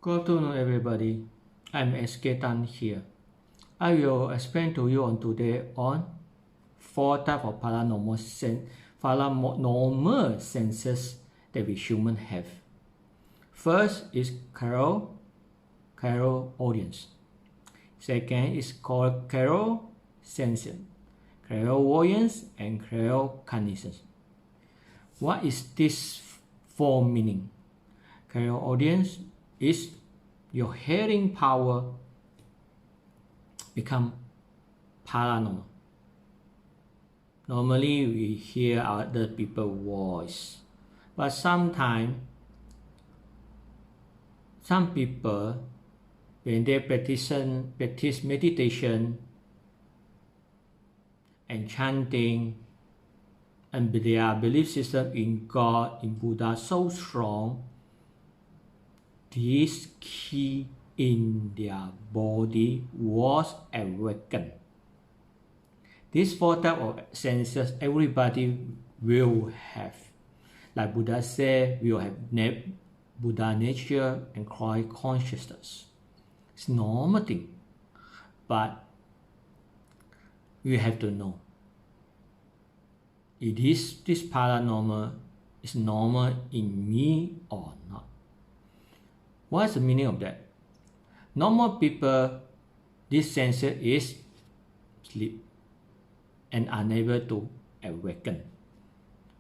Good afternoon, everybody. I'm SK Tan here. I will explain to you on today on 4 types of paranormal senses that we humans have. First is clairaudience. Second is called Clairsentience, Clairvoyance, and Claircognizance. What is this for meaning? Clairaudience is your hearing power become paranormal. Normally we hear other people's voice, but sometimes some people, when they practice meditation and chanting, and their belief system in God, in Buddha so strong, this key in their body was awakened. These 4 types of senses everybody will have. Like Buddha said, we will have Buddha nature and consciousness. It's normal thing, but we have to know. This paranormal is normal in me or not. What's the meaning of that? Normal people, this sensor is sleep and unable to awaken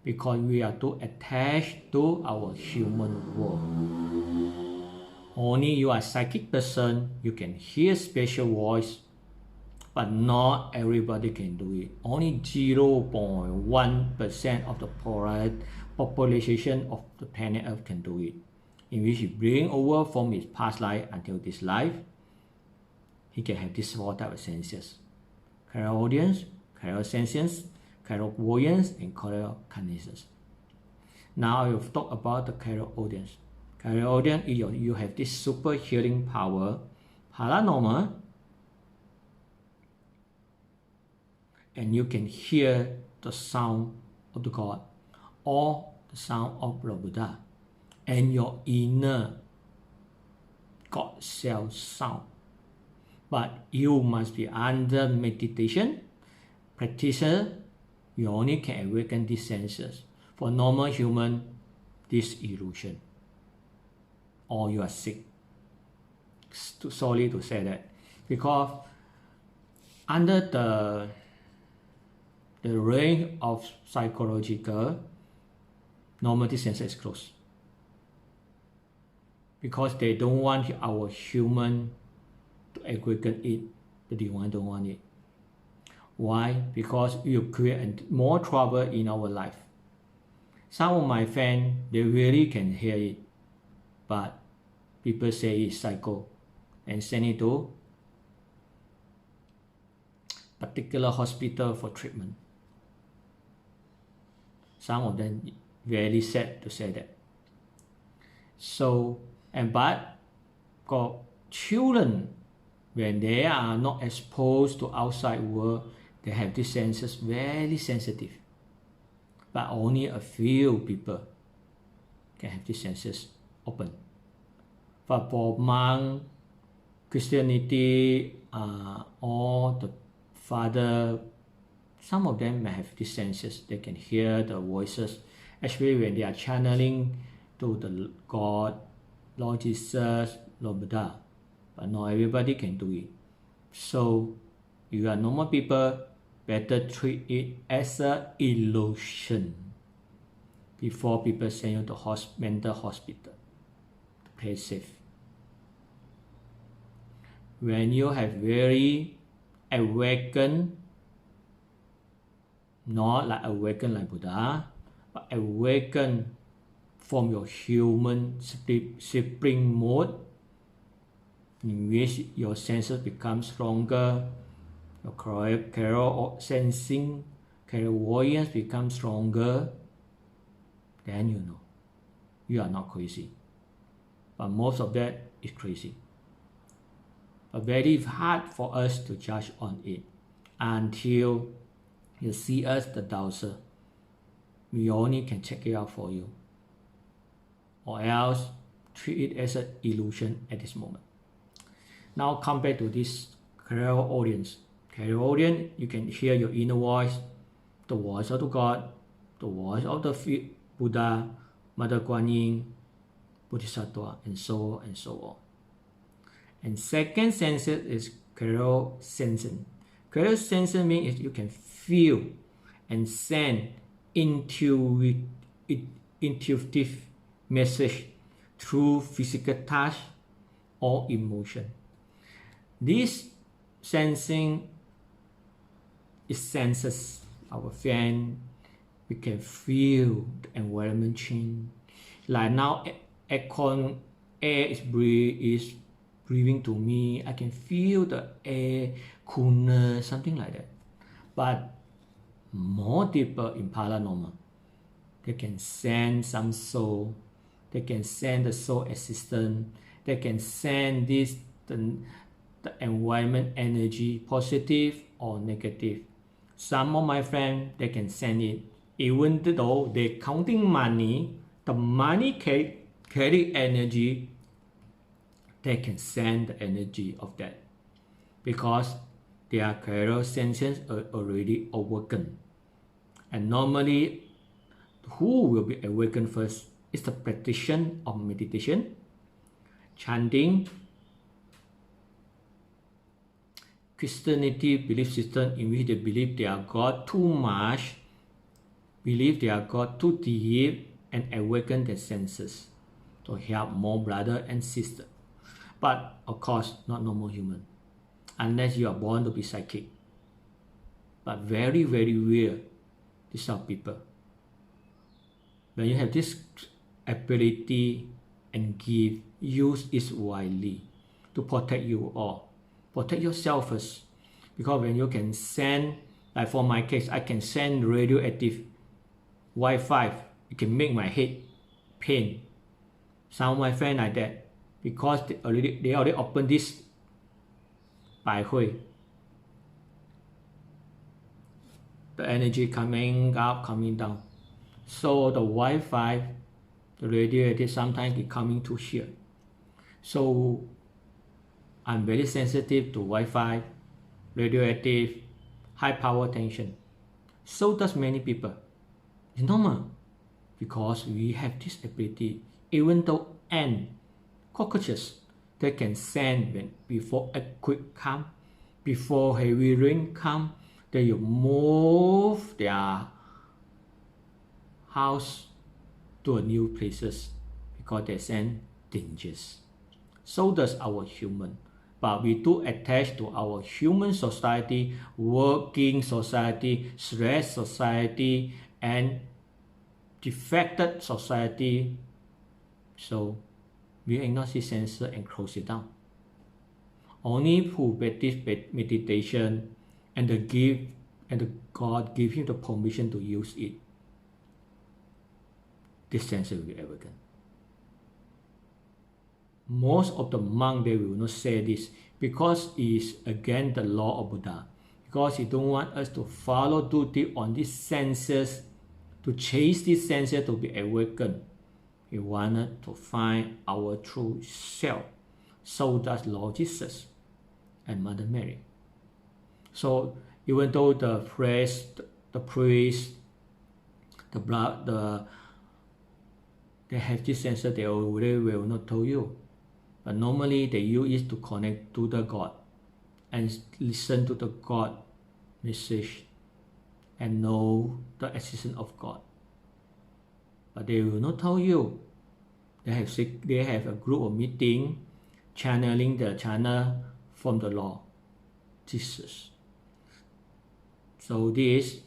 because we are too attached to our human world. Only you are a psychic person, you can hear special voice, but not everybody can do it. Only 0.1% of the population of the planet Earth can do it, in which he bring over from his past life until this life, he can have these 4 types of senses: clairaudience, clairsentience, clairvoyance, and claircognizance. Now I will talk about the clairaudience. Clairaudience is you have this super hearing power, paranormal, and you can hear the sound of the God or the sound of the Buddha and your inner God self sound. But you must be under meditation practitioner. You only can awaken these senses. For normal human, this illusion, or you are sick. Sorry to say that, because under the range of psychological, normality sensor is closed. Because they don't want our human to awaken it, the divine don't want it. Why? Because you create more trouble in our life. Some of my friends, they really can hear it, but people say it's psycho and send it to particular hospital for treatment. Some of them very sad to say that. So, but got children, when they are not exposed to outside world, they have these senses very sensitive. But only a few people can have these senses open. But for monk, Christianity, or the father, some of them may have these senses. They can hear the voices, especially when they are channeling to the God, Lord Jesus, Lord Buddha. But not everybody can do it. So, if you are normal people, better treat it as an illusion before people send you to mental hospital to play safe. When you have very awakened, not like awakened like Buddha, but awakened from your human spring mode, in which your senses become stronger, your clairsensing, clairvoyance becomes stronger, then you know you are not crazy. But most of that is crazy. But very hard for us to judge on it until you see us the doubter. We only can check it out for you. Or else treat it as an illusion at this moment. Now come back to this clairaudience. Clairaudience, you can hear your inner voice, the voice of the God, the voice of the Buddha, Mother Kuan Yin, Bodhisattva, and so on and so on. And second sense is clairsentience. Clairsentience means you can feel and send intuitive message through physical touch or emotion. This sensing is senses. Our fan, we can feel the environment change. Like now, air is breathing to me. I can feel the air coolness, something like that. But more deeper in paranormal, they can send some soul. They can send the soul assistant. They can send the environment energy, positive or negative. Some of my friends, they can send it. Even though they're counting money, the money carry energy, they can send the energy of that. Because their clairsentience are already awakened. And normally, who will be awakened first is the practitioner of meditation, chanting, Christianity belief system in which they believe they are God too much, believe they are God too deep, and awaken their senses to help more brother and sister. But of course, not normal human, unless you are born to be psychic. But very, very rare, these are people. When you have this ability and gift, use it wisely to protect you all. Protect yourself first. Because when you can send, like for my case, I can send radioactive Wi-Fi. It can make my head pain. Some of my friends like that. Because they already opened this Bai Hui. The energy coming up, coming down. So the Wi-Fi, the radioactive, sometimes it coming to here. So I'm very sensitive to Wi-Fi, radioactive, high power tension. So does many people. It's normal because we have this ability. Even though ants, cockroaches, they can send before earthquake come, before heavy rain come, they will move their house to a new places because they send dangers. So does our human. But we do attach to our human society, working society, stress society, and defected society. So we ignore this sensor and close it down. Only who practice meditation and the gift and the God give him the permission to use it, this sensor will be awakened. Most of the monks, they will not say this because it is against the law of Buddha. Because he don't want us to follow duty on these senses, to chase these senses to be awakened. He wanted to find our true self. So does Lord Jesus and Mother Mary. So even though the priest, they have this sensor, they already will not tell you. But normally they use it to connect to the God and listen to the God message and know the existence of God. But they will not tell you. They have a group of meeting, channeling the channel from the Lord Jesus. So this is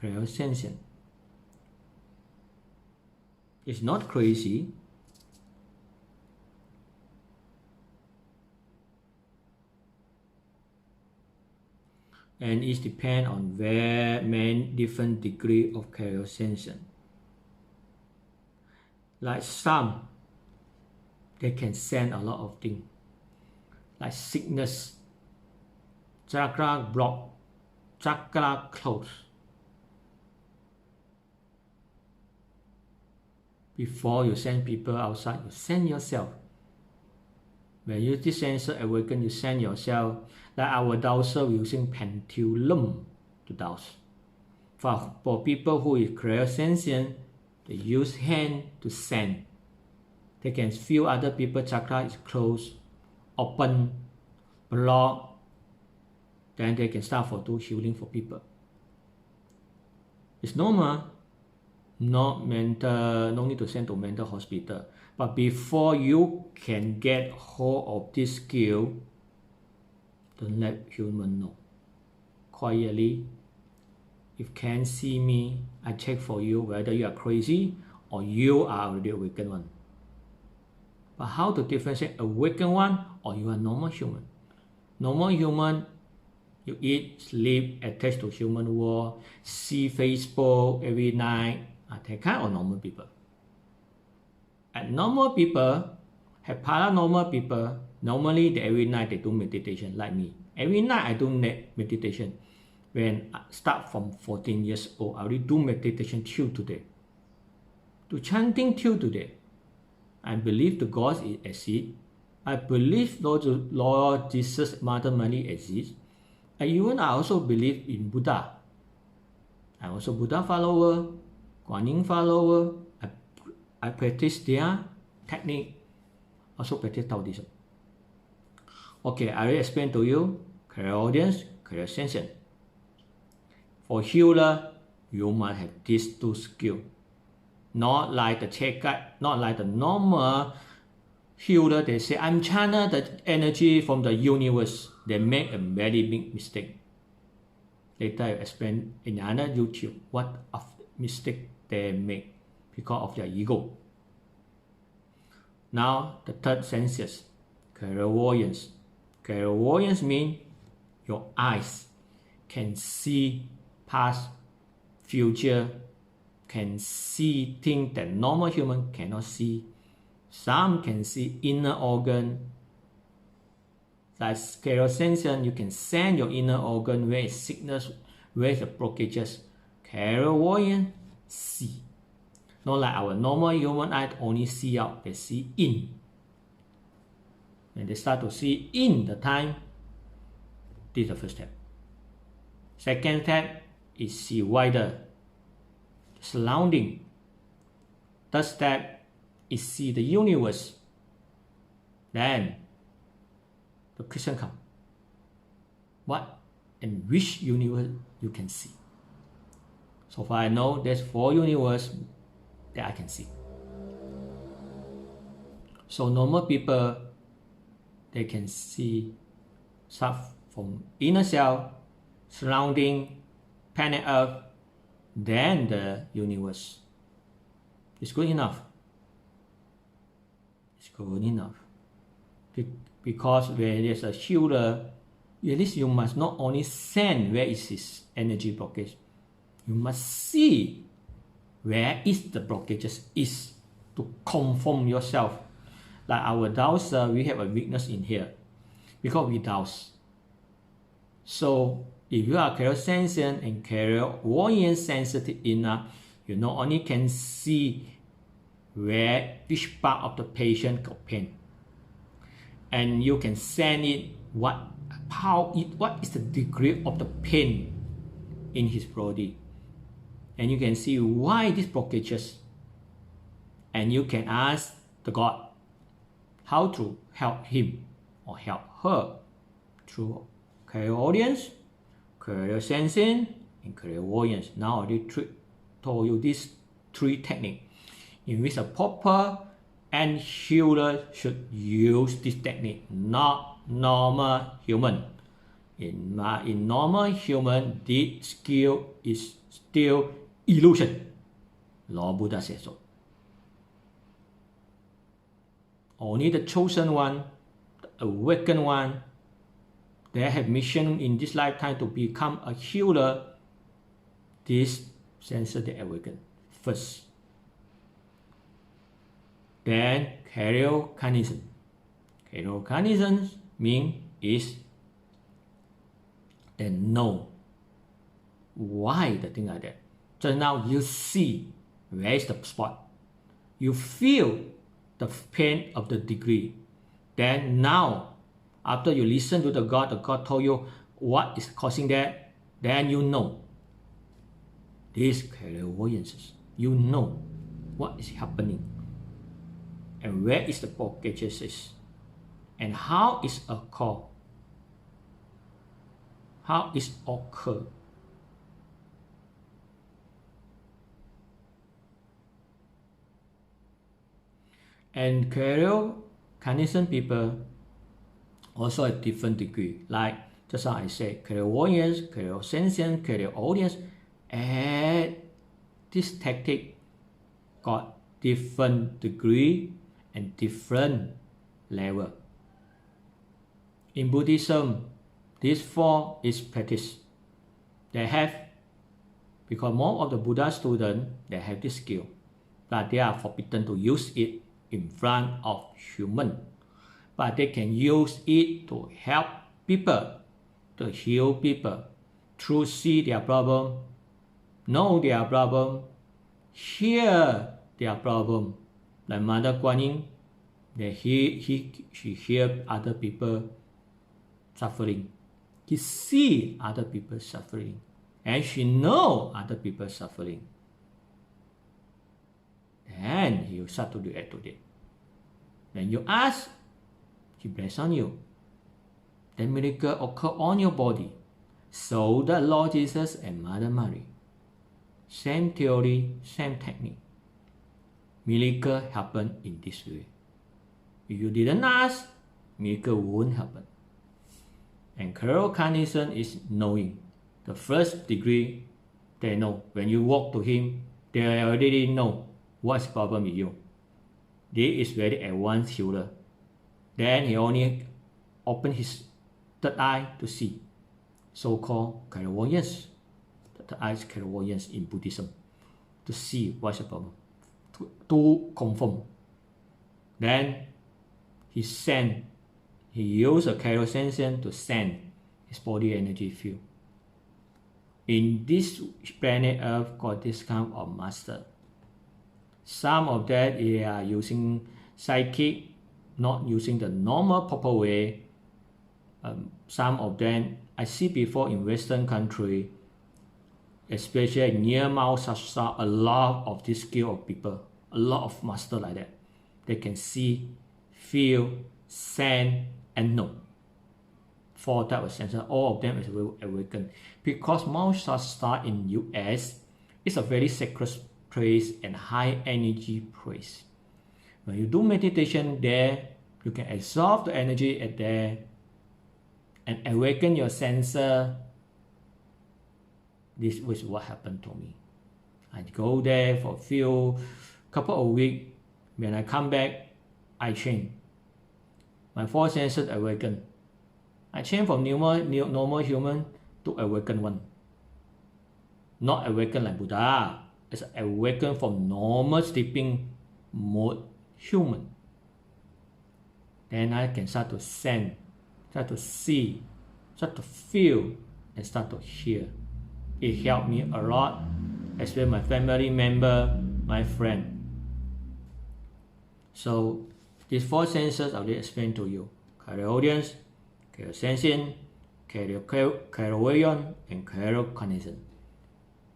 clairsentience. It's not crazy. And it depends on very many different degree of clairsentience. Like some, they can sense a lot of things, like sickness, chakra block, chakra closed. Before you send people outside, you send yourself. When you this sensor awaken, you send yourself. Like our dowser, we're using pendulum to douse. For people who is clairsentient, they use hand to send. They can feel other people's chakra is closed, open, blocked. Then they can start for do healing for people. It's normal, not mental, no need to send to mental hospital. But before you can get hold of this skill, don't let human know. Quietly, if you can't see me, I check for you whether you are crazy or you are already awakened one. But how to differentiate awakened one or you are normal human? Normal human, you eat, sleep, attached to human world, see Facebook every night, that kind of normal people. And normal people have paranormal people. Normally, every night they do meditation like me. Every night I do meditation. When I start from 14 years old, I already do meditation till today. Do chanting till today. I believe the gods exist. I believe Lord Jesus, Mother Mary exists. And even I also believe in Buddha. I'm also Buddha follower, Kuan Yin follower. I practice their technique. Also practice Taoism. Okay, I will explain to you clairaudience, clairsentience. For healer, you must have these two skills. Not like the check guide, not like the normal healer. They say, I'm channeling the energy from the universe. They make a very big mistake. Later I explain in another YouTube what of mistake they make because of their ego. Now the third senses, clairvoyance. Clairvoyance means your eyes can see past, future, can see things that normal human cannot see. Some can see inner organ. Like clairsentience, you can send your inner organ where is sickness, where is the blockages. Clairvoyance, see. Not like our normal human eye only see out, they see in. When they start to see in the time, this is the first step. Second step is see wider, surrounding. Third step is see the universe. Then the question comes, what and which universe you can see? So far I know there's 4 universes that I can see. So normal people, they can see stuff from inner self, surrounding, planet Earth, then the universe. It's good enough. It's good enough. Because when there's a healer, at least you must not only send where is his energy blockage, you must see where is the blockages is to confirm yourself. Like our dowser, we have a weakness in here because we douse. So if you are clairsentient and clairvoyant sensitive enough, you not only can see where which part of the patient got pain, and you can send it what is the degree of the pain in his body, and you can see why these blockages, and you can ask the God how to help him or help her through clairaudience, clairsentience, and clairvoyance. Now I already told you these 3 techniques in which a proper and healer should use this technique, not normal human. In normal human, this skill is still illusion. Lord Buddha says so. Only the chosen one, the awakened one, they have mission in this lifetime to become a healer. This sensor they awaken first. Then claircognizance. Claircognizance means is they know why the thing like that. So now you see where is the spot. you feel the pain of the degree. Then now, after you listen to the God told you what is causing that, then you know. These clairvoyances, you know what is happening and where is the blockages and how is occur. How is occur. And claircognizant people also have different degree. Like just how I said, clairvoyance, clairsentience, clairaudience, and this tactic got different degree and different level. In Buddhism, these four is practiced. They have, because more of the Buddha students, they have this skill, but they are forbidden to use it in front of human. But they can use it to help people, to heal people, to see their problem, know their problem, hear their problem. Like Mother Kuan Yin, she hear other people suffering. He see other people suffering, and she know other people suffering. Then he will start to react to it. When you ask, he bless on you. Then miracle occur on your body. So the Lord Jesus and Mother Mary. Same theory, same technique. Miracle happen in this way. If you didn't ask, miracle won't happen. And claircognizance is knowing. The first degree, they know. When you walk to him, they already know what's the problem with you. This is very advanced healer. Then he only open his third eye to see. So-called clairvoyance. The third eye is clairvoyance in Buddhism. To see what's the problem. To confirm. Then he used a clairsentience to send his body energy field. In this planet Earth, got this kind of master. Some of that they are using psychic, not using the normal proper way. Some of them I see before in Western country, especially near Mount Shasta, a lot of this skill of people, a lot of master like that. They can see, feel, sense, and know. Four types of senses, all of them is awakened. Because Mount Shasta in US is a very sacred place and high energy place. When you do meditation there, you can absorb the energy at there and awaken your sensor. This was what happened to me. I go there for a couple of weeks. When I come back, I change. My four senses awaken. I change from normal human to awakened one. Not awakened like Buddha. It's awakened from normal sleeping mode human. Then I can start to sense, start to see, start to feel, and start to hear. It helped me a lot, especially my family member, my friend. So these four senses I will explain to you: clairaudience, clairsentience, clairvoyance, and claircognizant.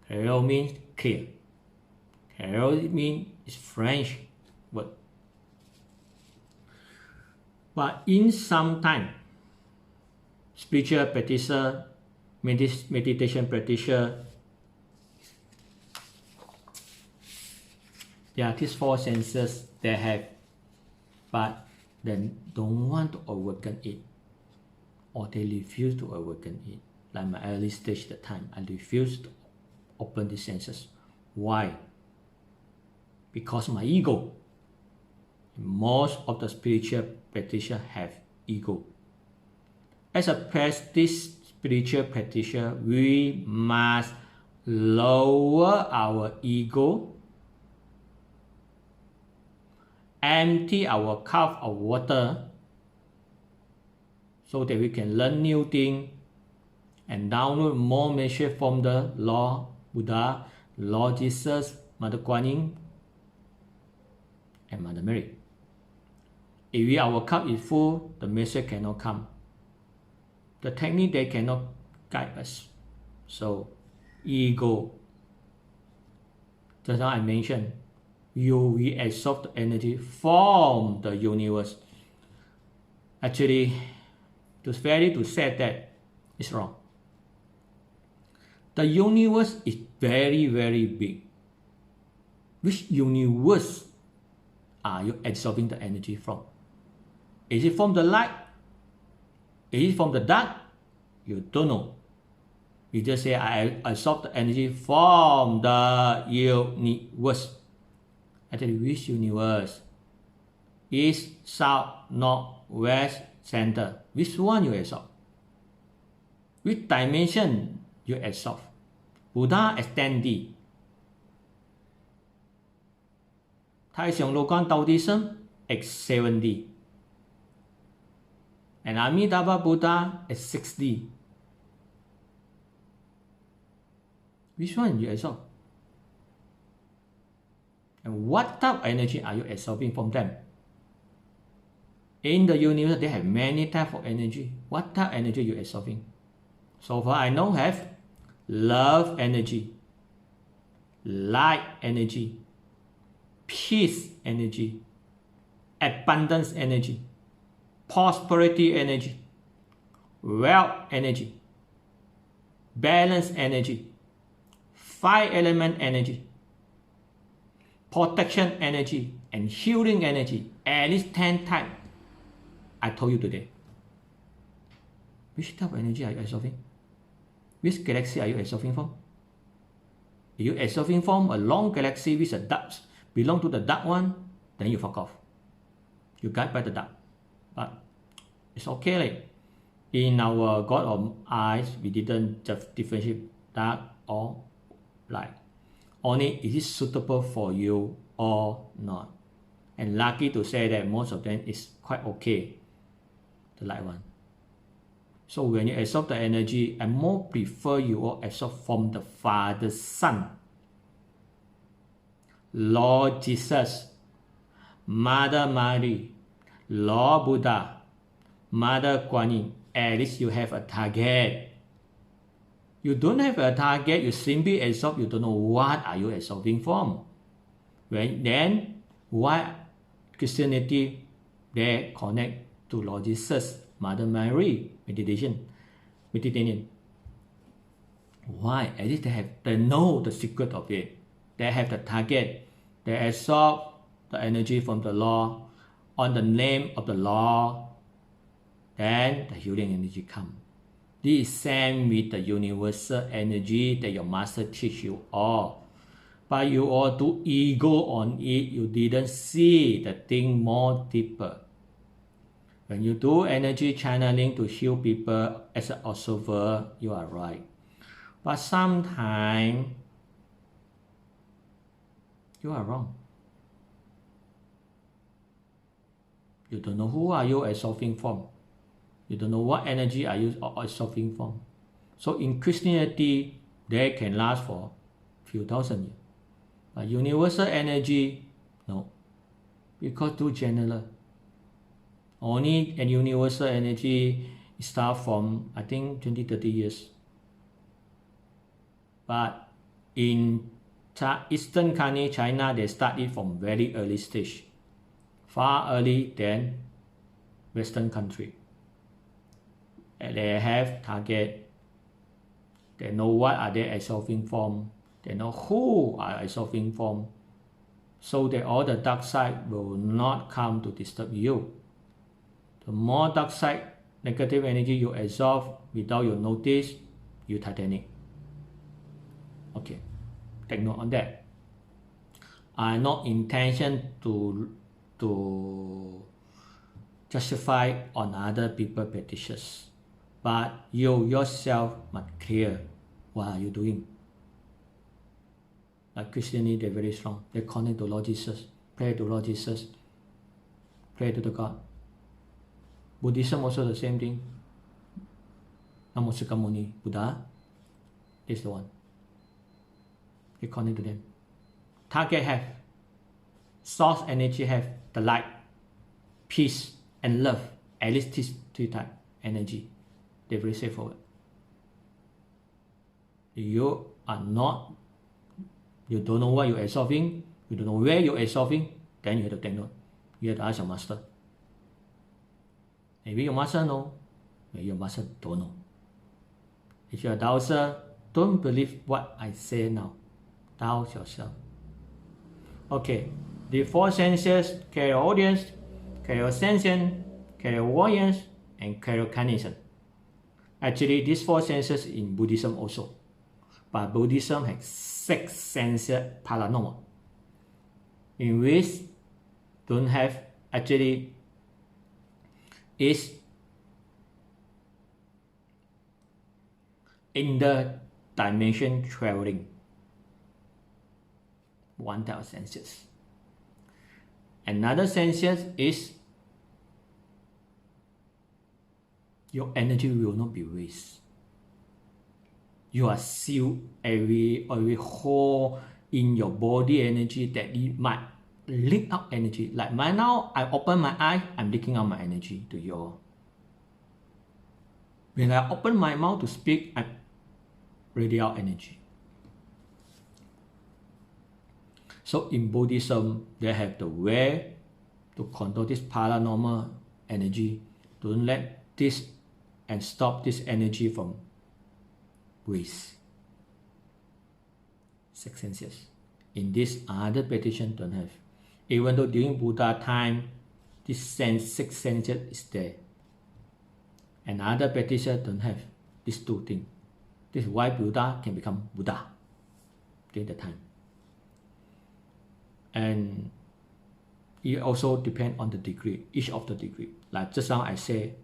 Clairo means clear. Clairo means is French word. But in some time, spiritual practitioner, meditation practitioner, there are these four senses they have, but they don't want to awaken it, or they refuse to awaken it. Like my early stage at the time, I refused to open the senses. Why? Because my ego. Most of the spiritual practitioners have ego. As a spiritual practitioner, we must lower our ego, empty our cup of water, so that we can learn new things and download more message from the Lord Buddha, Lord Jesus, Mother Kuan Yin. and Mother Mary. If our cup is full, the message cannot come. The technique, they cannot guide us. So, ego. Just now I mentioned, we absorb the energy from the universe. Actually, to say that is wrong. The universe is very, very big. Which universe are you absorbing the energy from? Is it from the light? Is it from the dark? You don't know. You just say, I absorb the energy from the universe. Actually, which universe? East, south, north, west, center. Which one you absorb? Which dimension you absorb? Buddha extended. 太上老君 Taoism X70. And Amitabha Buddha X60. Which one you absorb? And what type of energy are you absorbing from them? In the universe, they have many types of energy. What type of energy you absorbing? So far I know have love energy, light energy, peace energy, abundance energy, prosperity energy, wealth energy, balance energy, fire element energy, protection energy, and healing energy. At least 10 types I told you today. Which type of energy are you absorbing? Which galaxy are you absorbing from? If you absorbing from a long galaxy with a dark, belong to the dark one, then you fuck off. You guide by the dark. But it's okay. Like, in our God of eyes, we didn't just differentiate dark or light. Only is it suitable for you or not. And lucky to say that most of them is quite okay, the light one. So when you absorb the energy, I more prefer you all absorb from the Father, Son, Lord Jesus, Mother Mary, Lord Buddha, Mother Kuan Yin. At least you have a target. You don't have a target, you simply absorb, you don't know what are you absorbing from. Then why Christianity, they connect to Lord Jesus, Mother Mary, Mediterranean. Why? At least they know the secret of it. They have the target. They absorb the energy from the Lord on the name of the Lord. Then the healing energy comes. This is same with the universal energy that your master teach you all. But you all do ego on it. You didn't see the thing more deeper. When you do energy channeling to heal people as an observer, you are right. But sometimes you are wrong. You don't know who are you absorbing from. You don't know what energy are you absorbing from. So in Christianity, they can last for a few thousand years. But universal energy, no. Because too general. Only a universal energy start from, I think, 20-30 years. But in Eastern country, China, they start it from very early stage. Far early than Western country. And they have target. They know what are they absorbing from. They know who are absorbing from. So that all the dark side will not come to disturb you. The more dark side, negative energy you absorb without you notice, you Titanic. Okay, take note on that. I have no intention to justify on other people's petitions, but you yourself must clear what are you doing. Like Christianity, they're very strong. They connect to Lord Jesus, pray to Lord Jesus, pray to the God. Buddhism also the same thing. Namo Sakyamuni Buddha is the one. They connect to them. Target have source energy have the light, peace, and love. At least these three type energy. They're very straightforward. You are not, you don't know what you're absorbing, you don't know where you're absorbing, then you have to take note. You have to ask your master. Maybe your master know, maybe your master don't know. If you're a doubter, don't believe what I say now. Doubt yourself. Okay, the four senses: clairaudience, clairsentience, clairvoyance, and claircognizance. Actually, these four senses in Buddhism also. But Buddhism has 6 senses paranormal, in which don't have, actually is in the dimension traveling, one type of senses. Another senses is your energy will not be wasted. You are sealed every hole in your body energy that it might leak out energy. Like right now, I open my eye, I'm leaking out my energy to you all. When I open my mouth to speak, I radiate out energy. So in Buddhism, they have the way to control this paranormal energy. Don't let this and stop this energy from waste. 6 senses. In this other petition don't have. Even though during Buddha time, this 6 senses is there. Another petition don't have these 2 things. This is why Buddha can become Buddha during the time. And it also depends on the degree, each of the degree. Like just now I say,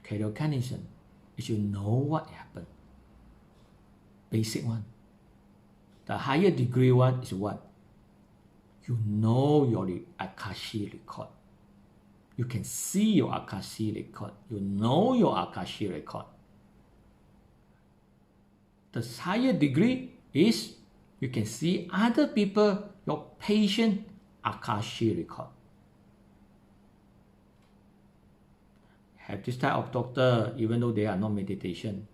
claircognizant, is you know what happened. Basic one. The higher degree one is what? You know your akashic record. You can see your akashic record. You know your akashic record. The higher degree is you can see other people, your patient akashic record. Have this type of doctor, even though they are not meditation.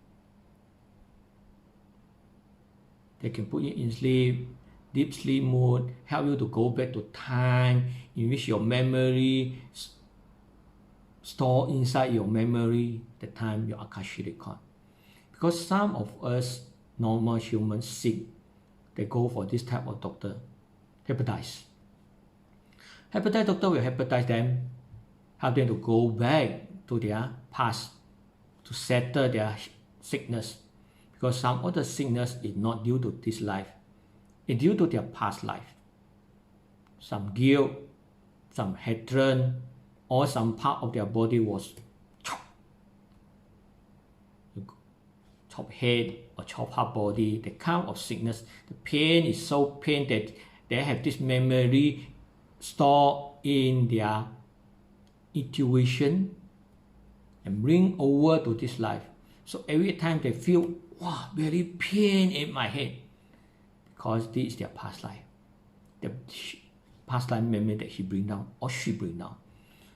They can put you in sleep, deep sleep mode, help you to go back to time in which your memory store inside your memory the time your akashic record. Because some of us normal humans sick, they go for this type of doctor, hepatitis. Hepatitis doctor will hepatize them, help them to go back to their past to settle their sickness. Because some of the sickness is not due to this life, it's due to their past life. Some guilt, some hatred, or some part of their body was chop head or chop half body. The kind of sickness, the pain is so pain that they have this memory stored in their intuition and bring over to this life. So every time they feel, wow, very pain in my head, because this is their past life. The past life memory that he bring down or she bring down.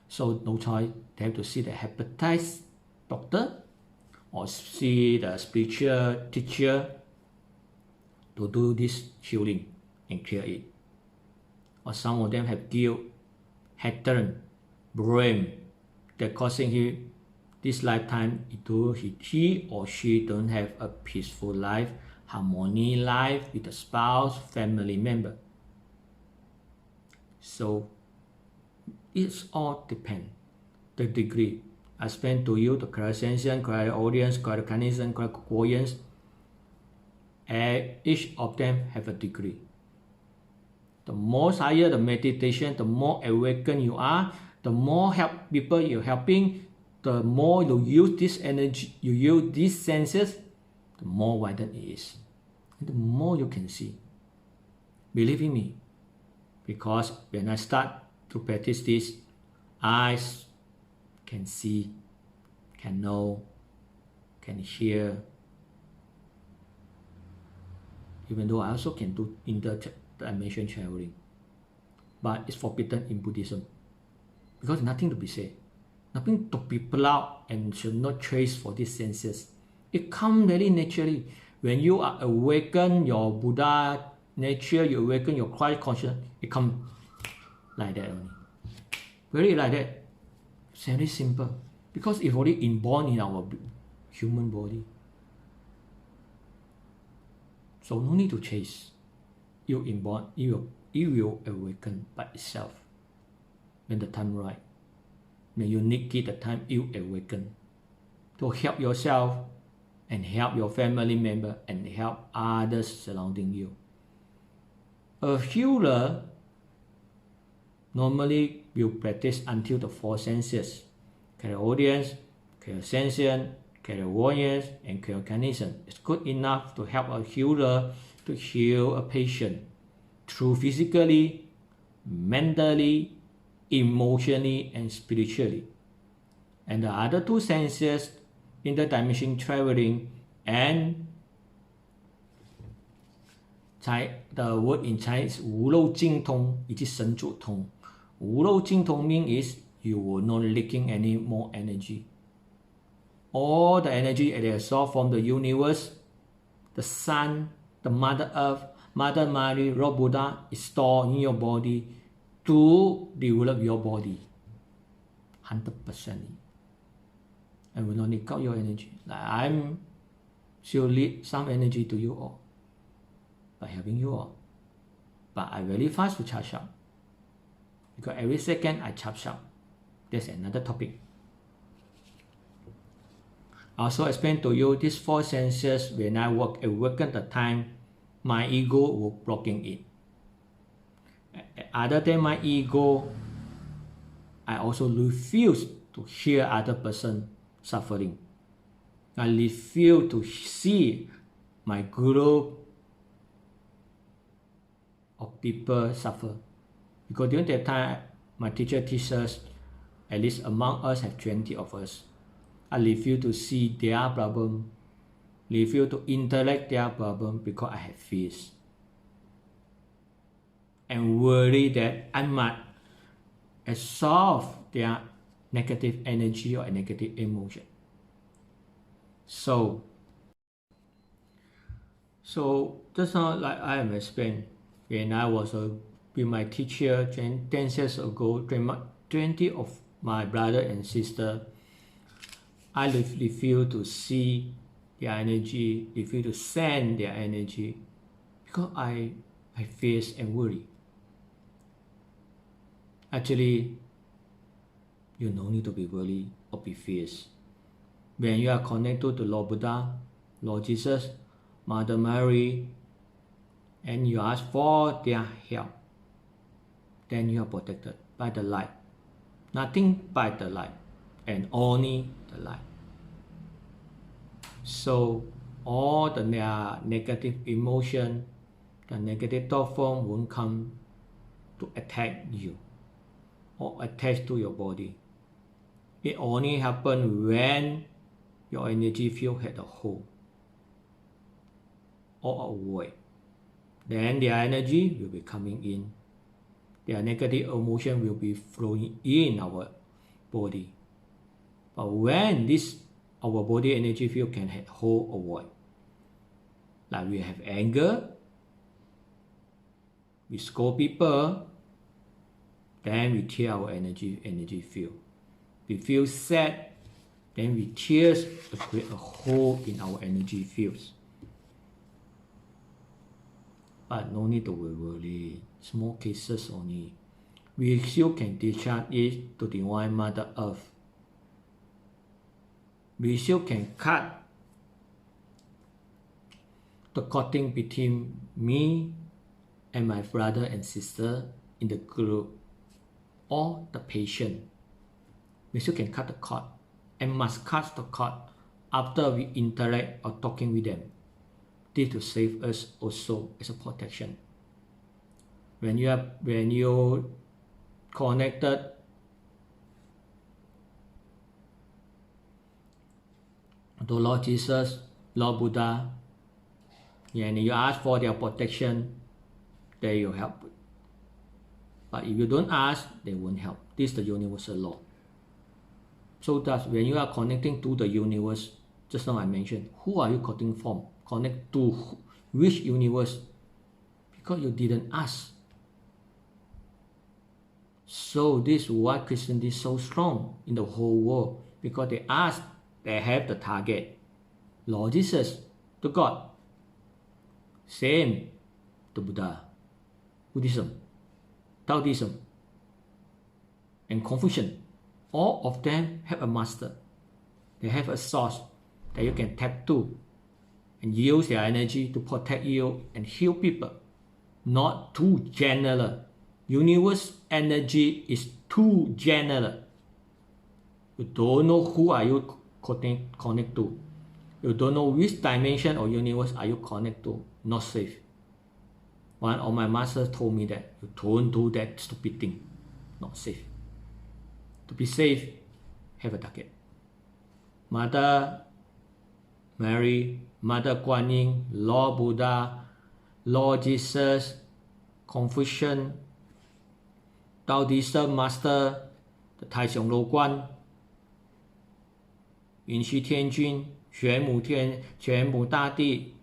So no choice, they have to see the hepatitis doctor or see the spiritual teacher to do this healing and clear it. Or some of them have guilt, hatred, blame that causing him this lifetime he or she don't have a peaceful life, harmony life with a spouse, family member. So it's all depend the degree. I explained to you the clairsentience, clairaudience, claircognizance, clairvoyance, and each of them have a degree. The more higher the meditation, the more awakened you are, the more help people you're helping, the more you use this energy, you use these senses, the more widened it is. And the more you can see. Believe in me. Because when I start to practice this, eyes can see, can know, can hear. Even though I also can do interdimension traveling. but it's forbidden in Buddhism because nothing to be said, nothing to be plowed, and should not chase for these senses. It comes very naturally. When you are awaken your Buddha nature, you awaken your Christ consciousness, it comes like that only. Very like that. It's very simple. Because it's already inborn in our human body. So no need to chase. You inborn, it will awaken by itself. When the time right. When you need the time, you awaken. To help yourself and help your family member and help others surrounding you. A healer normally will practice until the four senses: clairaudience, clairsentience, clairvoyance, and claircognizance. It's good enough to help a healer to heal a patient through physically, mentally, emotionally, and spiritually. And the other two senses, interdimension traveling, and the word in Chinese is 无漏精通 it is 神主通. 无漏精通 means is you will not lacking any more energy. All the energy that is absorbed from the universe, the sun, the Mother Earth, Mother Mary, Lord Buddha is stored in your body to develop your body 100%. And will not need out your energy. Like I'm still lead some energy to you all by helping you all. But I very fast to charge up. Because every second I charge up. That's another topic. I also explain to you these four senses. When I awaken the time, my ego will blocking it. Other than my ego, I also refuse to hear other person suffering. I refuse to see my group of people suffer. Because during that time, my teacher teaches us, at least among us have 20 of us. I refuse to see their problem, refuse to interact their problem because I have fears. And worry that I might absorb their negative energy or negative emotion. So just now, like I have explained, when I was with my teacher 10 years ago, 20 of my brother and sister, I refuse to see their energy, refuse to send their energy, because I fear and worry. Actually, you no need to be worried or be fierce. When you are connected to Lord Buddha, Lord Jesus, Mother Mary, and you ask for their help, then you are protected by the light. Nothing but the light, and only the light. So all the negative emotion, the negative thought form won't come to attack you or attach to your body. It only happens when your energy field had a hole or a void. Then their energy will be coming in. Their negative emotion will be flowing in our body. But when our body energy field can have hole or void, like we have anger, we scold people, then we tear our energy field. We feel sad, then we tears to create a hole in our energy fields. But no need to worry, small cases only. We still can discharge it to Divine Mother Earth. We still can cut the cutting between me and my brother and sister in the group or the patient. We still can cut the cord and must cut the cord after we interact or talking with them. This to save us also as a protection. When you connected to Lord Jesus, Lord Buddha, and you ask for their protection, they will help. But if you don't ask, they won't help. This is the universal law. So that when you are connecting to the universe, just now I mentioned, who are you connecting from? Connect to which universe? Because you didn't ask. So this is why Christianity is so strong in the whole world. Because they ask, they have the target. Lord Jesus to God. Same to Buddha. Buddhism, Taoism, and Confucian. All of them have a master. They have a source that you can tap to and use their energy to protect you and heal people. Not too general. Universe energy is too general. You don't know who are you connect to. You don't know which dimension or universe are you connect to. Not safe. One of my masters told me that you don't do that stupid thing. Not safe. To be safe, have a target. Mother Mary, Mother Kuan Yin, Lord Buddha, Lord Jesus, Confucian, Taoism Master, the 太上老君、云虚天君、玄母天、玄母大帝,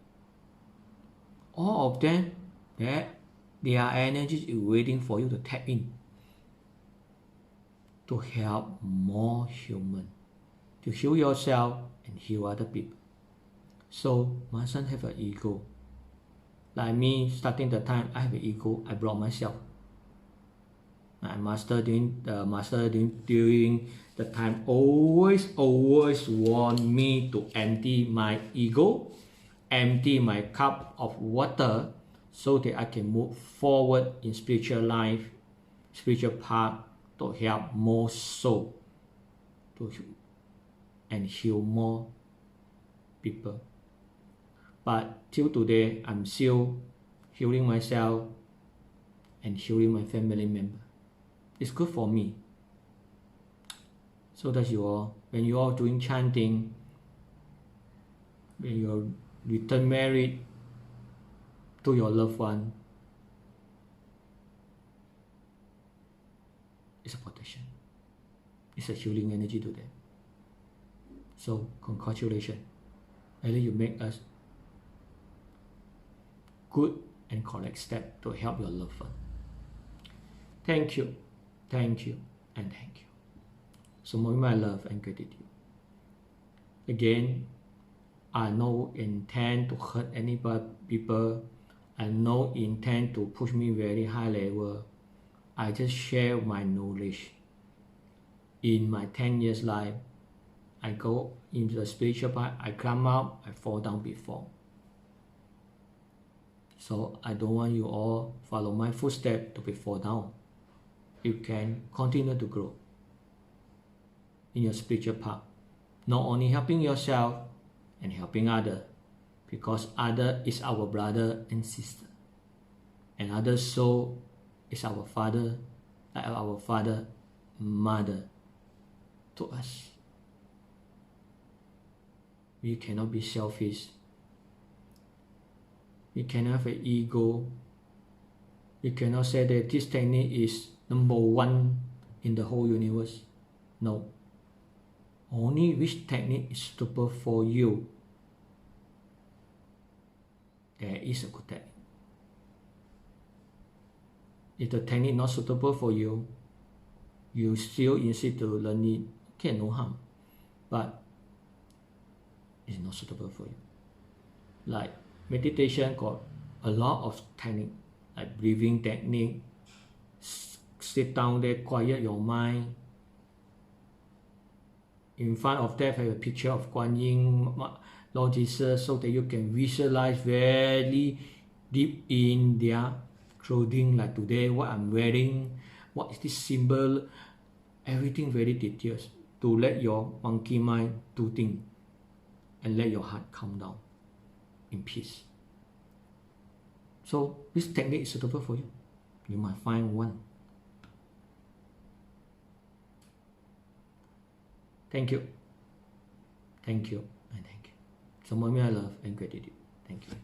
all of them, their energy is waiting for you to tap in to help more human, to heal yourself and heal other people. So mustn't have an ego. Like me, starting the time, I have an ego. I brought myself. My master during the time always want me to empty my ego, empty my cup of water, so that I can move forward in spiritual life, spiritual path, to help more soul and heal more people. But till today, I'm still healing myself and healing my family member. It's good for me. So that when you are doing chanting, when you return married to your loved one, it's a protection. It's a healing energy to them. So congratulations. Either you make us good and correct step to help your loved one. Thank you, and thank you. So much my love and gratitude. Again, I no intent to hurt anybody, people. I no intent to push me very high level. I just share my knowledge. In my 10 years life, I go into the spiritual path, I climb up, I fall down before. So I don't want you all follow my footsteps to be fall down. You can continue to grow in your spiritual path, not only helping yourself and helping others, because other is our brother and sister, and other soul is our father, like our father, mother to us. We cannot be selfish. We cannot have an ego. We cannot say that this technique is number one in the whole universe. No. Only which technique is suitable for you. There is a good technique. If the technique not suitable for you, you still insist to learn it, okay, no harm. But it's not suitable for you. Like meditation got a lot of technique, like breathing technique, sit down there, quiet your mind. In front of that, have a picture of Kuan Yin, Lord Jesus, so that you can visualize very deep in their clothing, like today, what I'm wearing, what is this symbol, everything very detailed, to let your monkey mind do things and let your heart calm down in peace. So this technique is suitable for you. You might find one. Thank you, and thank you. So much I love and gratitude. Thank you.